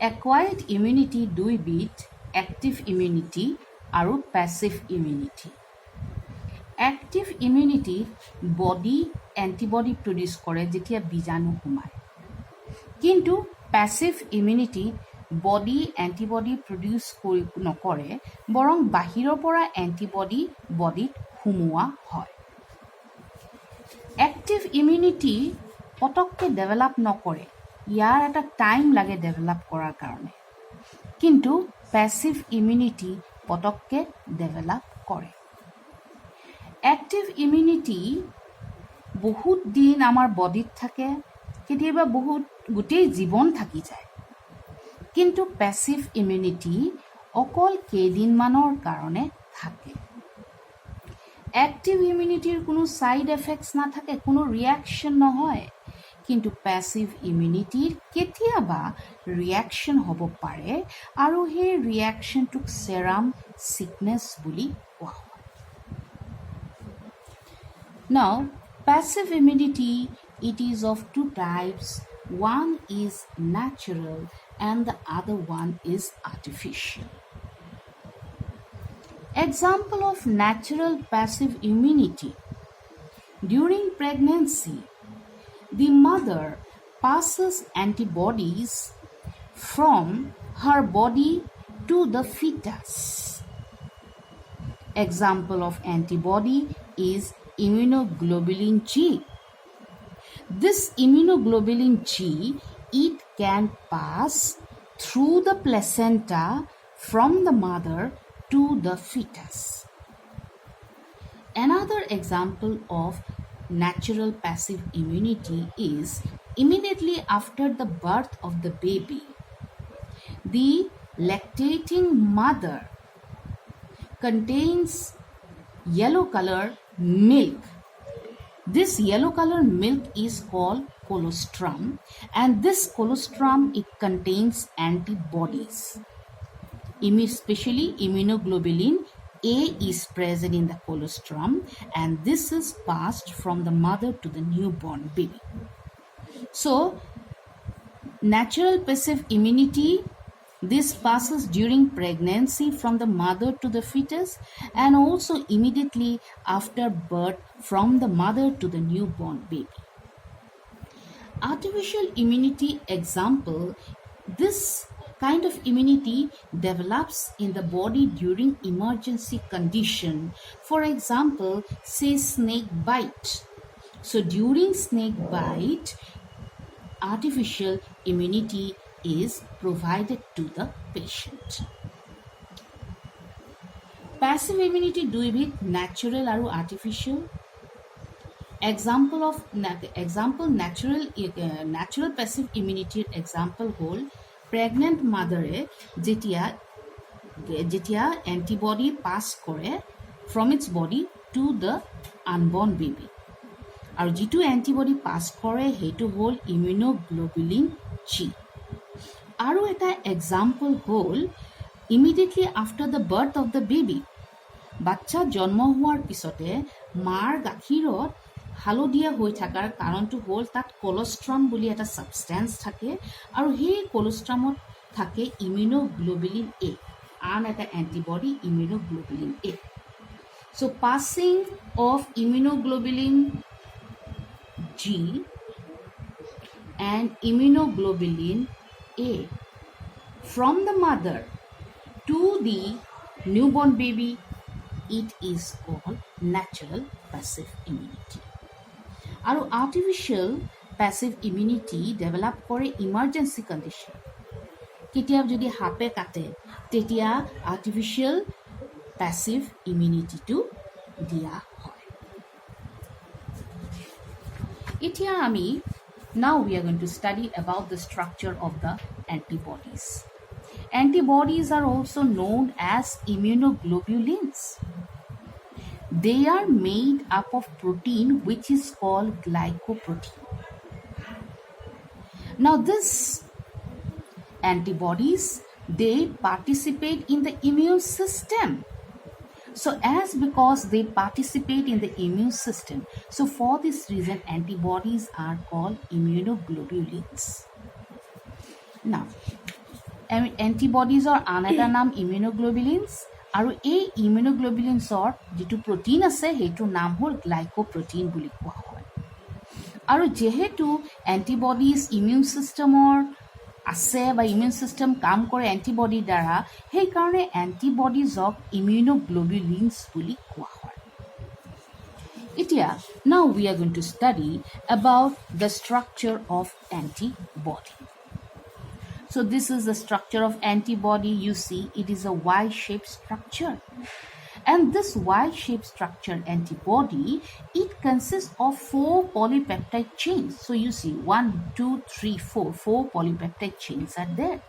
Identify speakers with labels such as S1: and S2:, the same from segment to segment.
S1: Acquired immunity দুইবিধ, active immunity আৰু passive immunity. Active ইমিউনিটিত বডি এণ্টিবডি প্ৰডিউচ কৰে যেতিয়া বীজাণু সোমায়, কিন্তু পেছিভ ইমিউনিটিত বডি এণ্টিবডি প্ৰডিউচ নকৰে, বৰং বাহিৰৰ পৰা এণ্টিবডি বডিত সোমোৱা হয়। এক্টিভ ইমিউনিটি পটককৈ ডেভেলপ নকৰে, ইয়াৰ এটা টাইম লাগে ডেভেলপ কৰাৰ কাৰণে, কিন্তু পেছিভ ইমিউনিটি পটককৈ ডেভেলপ কৰে। এক্টিভ ইমিউনিটি বহুত দিন আমাৰ বডিত থাকে, কেতিয়াবা গোটেই জীৱন থাকি যায়, কিন্তু পেছিভ ইমিউনিটি অকল কেইদিনমানৰ কাৰণে থাকে। এক্টিভ ইমিউনিটিৰ কোনো ছাইড এফেক্টছ নাথাকে, কোনো ৰিয়েকশ্যন নহয়, কিন্তু পেছিভ ইমিউনিটিৰ কেতিয়াবা ৰিয়েকশ্যন হ'ব পাৰে আৰু সেই ৰিয়েকশ্যনটোক চেৰাম ছিকনেছ বুলি কোৱা হয়। Now, passive immunity, it is of two types. One is natural and the other one is artificial. Example of natural passive immunity. During pregnancy, the mother passes antibodies from her body to the fetus. Example of antibody is immunoglobulin G. This immunoglobulin G, it can pass through the placenta from the mother to the fetus. Another example of natural passive immunity is immediately after the birth of the baby, the lactating mother contains yellow color milk. This yellow color milk is called colostrum, and this colostrum, it contains antibodies. Especially immunoglobulin A is present in the colostrum, and this is passed from the mother to the newborn baby. So, natural passive immunity, this passes during pregnancy from the mother to the fetus and also immediately after birth from the mother to the newborn baby. Artificial immunity example, this kind of immunity develops in the body during emergency condition. For example, say snake bite. So during snake bite, artificial immunity is provided to the patient. Passive immunity দুইবিধ, natural আৰু artificial. Natural passive immunity example হ'ল pregnant মাদাৰে যেতিয়া antibody pass কৰে from its body to the unborn baby, আৰু যিটো antibody pass কৰে সেইটো হ'ল ইমিউনোগ্লোবুলিন জি। আৰু এটা এক্সাম্পল হ'ল immediately after the birth of the baby, বাচ্চা জন্ম হোৱাৰ পিছতে মাৰ গাখীৰত হালধীয়া হৈ থকাৰ কাৰণটো হ'ল তাত কলষ্ট্ৰাম বুলি এটা ছাবষ্টেঞ্চ থাকে, আৰু সেই কলষ্ট্ৰামত থাকে ইমিউনোগ্লোবুলিন এ, আন এটা এণ্টিবডি ইমিউনোগ্লোবুলিন এ। চ' passing of immunoglobulin G and immunoglobulin A from the mother to the newborn baby, it is called natural passive immunity. আৰু artificial passive immunity develop কৰে emergency condition. কেতিয়াবা যদি সাপে কাটে তেতিয়া artificial passive immunity টো দিয়া হয়। এতিয়া আমি now we are going to study about the structure of the antibodies. Antibodies are also known as immunoglobulins. They are made up of protein which is called glycoprotein. Now these antibodies, they participate in the immune system. So because they participate in the immune system, so for this reason antibodies are called immunoglobulins. Now, এণ্টিবডিজৰ আন এটা নাম ইমিউনোগ্লোবুলিনছ আৰু এই ইমিউনোগ্লোবুলিনছৰ যিটো protein আছে সেইটোৰ নাম হ'ল glycoprotein বুলি কোৱা হয় আৰু যিহেতু এণ্টিবডিজ ইমিউন ছিষ্টেমৰ আছে বা ইমিউন ছিষ্টেম কাম কৰে এণ্টিবডিৰ দ্বাৰা সেইকাৰণে এণ্টিবডিজক ইমিউনোগ্লোবুলিনছ বুলি কোৱা হয় এতিয়া now we are going to study about the structure of antibody. So this is the structure of antibody. You see it is a Y-shaped structure. And this Y-shaped structure antibody, it consists of 4 polypeptide chains. So you see 1, 2, 3, 4. 4 polypeptide chains are there.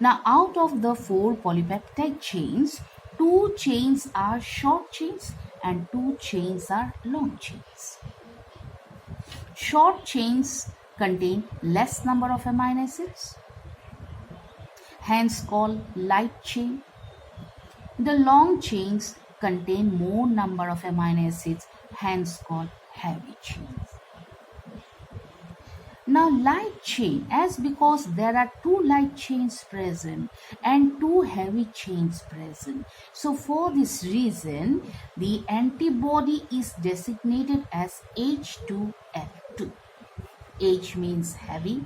S1: Now out of the 4 polypeptide chains, 2 chains are short chains and 2 chains are long chains. Short chains contain less number of amino acids, hence called light chain. The long chains contain more number of amino acids, hence called heavy chains. Now light chain, as because there are 2 light chains present and 2 heavy chains present. So for this reason, the antibody is designated as H2L2. H means heavy,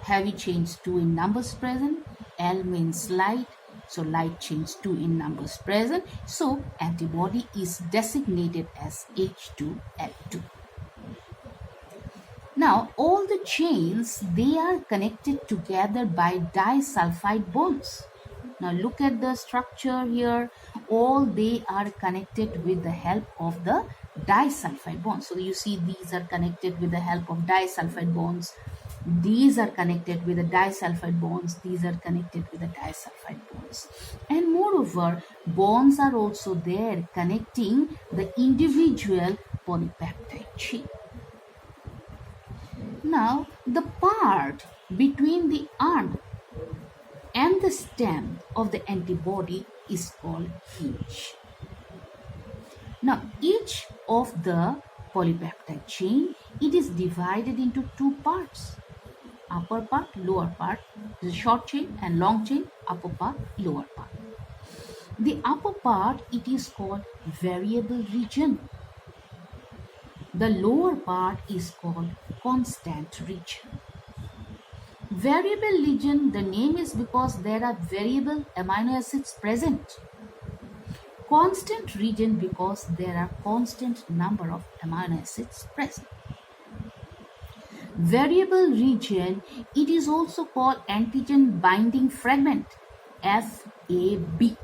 S1: heavy chains 2 in numbers present, L means light, so light chains 2 in numbers present. So antibody is designated as H2L2. Now all the chains, they are connected together by disulfide bonds. Now look at the structure here. All they are connected with the help of the disulfide bonds. So you see these are connected with the help of disulfide bonds. These are connected with the disulfide bonds. These are connected with the disulfide bonds. And moreover, bonds are also there connecting the individual polypeptide chain. Now, the part between the arm and the stem of the antibody is called hinge. Now, each of the polypeptide chain, it is divided into 2 parts. Upper part, lower part, the short chain and long chain, upper part, lower part. The upper part, it is called variable region. The lower part is called constant region. Variable region, the name is because there are variable amino acids present. Constant region because there are constant number of amino acids present. Variable region, it is also called antigen binding fragment, FAB.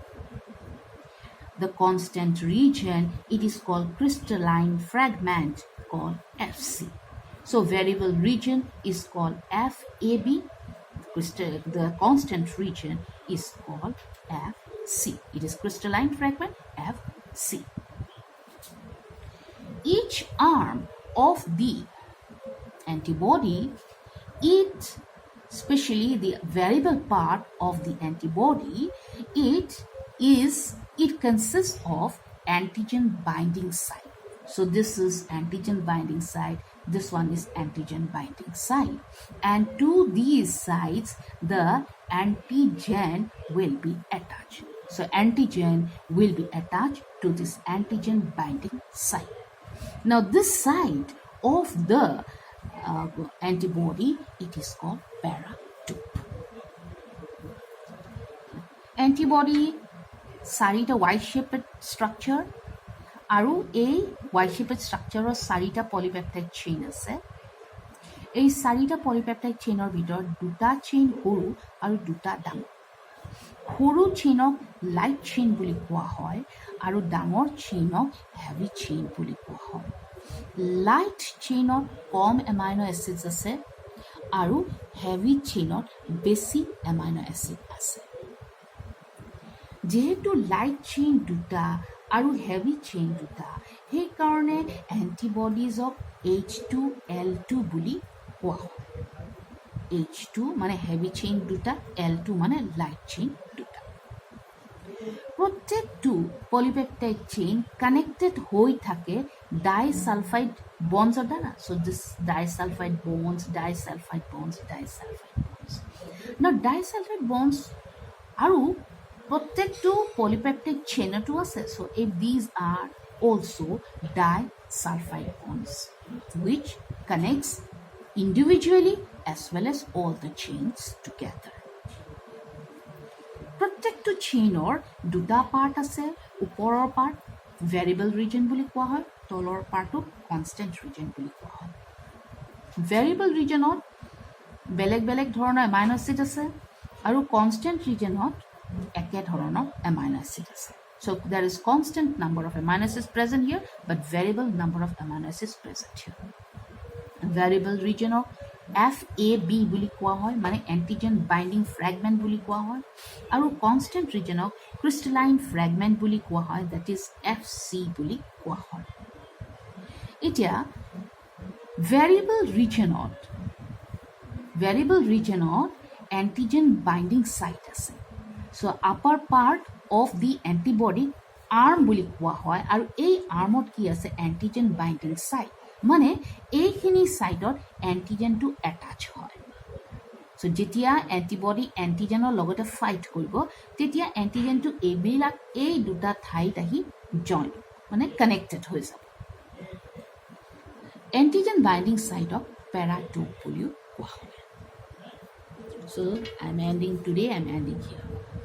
S1: The constant region, it is called crystalline fragment, called FC. So variable region is called FAB. The constant region is called FC. It is crystalline fragment, FC. Each arm of the antibody, it, especially the variable part of the antibody, it consists of antigen binding site. So this is antigen binding site, this one is antigen binding site, and to these sites the antigen will be attached. So antigen will be attached to this antigen binding site. Now this site of the antibody, it is called paratope. Antibody 4টা Y-shaped structure আৰু এই Y-shaped structureৰ 4টা polypeptide chain আছে। এই 4টা polypeptide chainৰ ভিতৰত 2টা chain সৰু আৰু 2টা ডাঙৰ। সৰু চেইনক লাইট চেইন বুলি কোৱা হয় আৰু ডাঙৰ চেইনক হেভি চেইন বুলি কোৱা হয়। লাইট চেইনত কম এমাইনো এচিডছ আছে আৰু হেভি চেইনত বেছি এমাইনো এচিড আছে। যেহেতু লাইট চেইন 2টা আৰু হেভি চেইন 2টা, সেইকাৰণে এণ্টিবডিজক H2L2 বুলি কোৱা হয়। H2 মানে হেভি চেইন 2টা, L2 মানে লাইট চেইন 2টা। প্ৰত্যেকটো পলিপেপটাইড চেইন কানেক্টেড হৈ থাকে ডাইসালফাইড বন্ডছৰ দ্বাৰা। So this disulfide bonds, disulfide bonds, disulfide bonds. bonds. Now disulfide bonds আৰু প্ৰত্যেকটো polypeptide chainতো আছে. So if these are also disulfide bonds which connects individually as well as all the chains together. প্ৰত্যেকটো চেইনৰ দুটা part আছে. ওপৰৰ part variable reason বুলি কোৱা হয়, তলৰ পাৰ্টটোক কনষ্টেণ্ট ৰিজন বুলি কোৱা হয়. ভেৰিয়েবল ৰিজনত বেলেগ বেলেগ ধৰণৰ এমাইনো এচিড আছে আৰু কনষ্টেণ্ট ৰিজনত একে ধৰণৰ এমাইনো এচিড আছে. So there is constant number of amino acids present here but variable number of amino acids present here. Variable region FAB বুলি কোৱা হয়, মানে antigen binding fragment বুলি কোৱা হয়, আৰু constant region crystalline fragment বুলি কোৱা হয়, that is FC বুলি কোৱা হয়. এতিয়া variable region antigen binding site আছে. So upper part of the antibody arm বুলি কোৱা হয়, আৰু এই armত কি আছে antigen binding site, মানে এইখিনি সাইটত এন্টিজেনটো এটাচ হয়. সো যেতিয়া এন্টিবডি এন্টিজেনৰ লগতে ফাইট কৰিব তেতিয়া এন্টিজেনটো এইবিলাক এই দুটা ঠাইত আহি জইন মানে কানেক্টেড হৈ যাব. এন্টিজেন বাইন্ডিং সাইটক পেৰাটোপ বুলিও কোৱা হয়. So I'm ending here.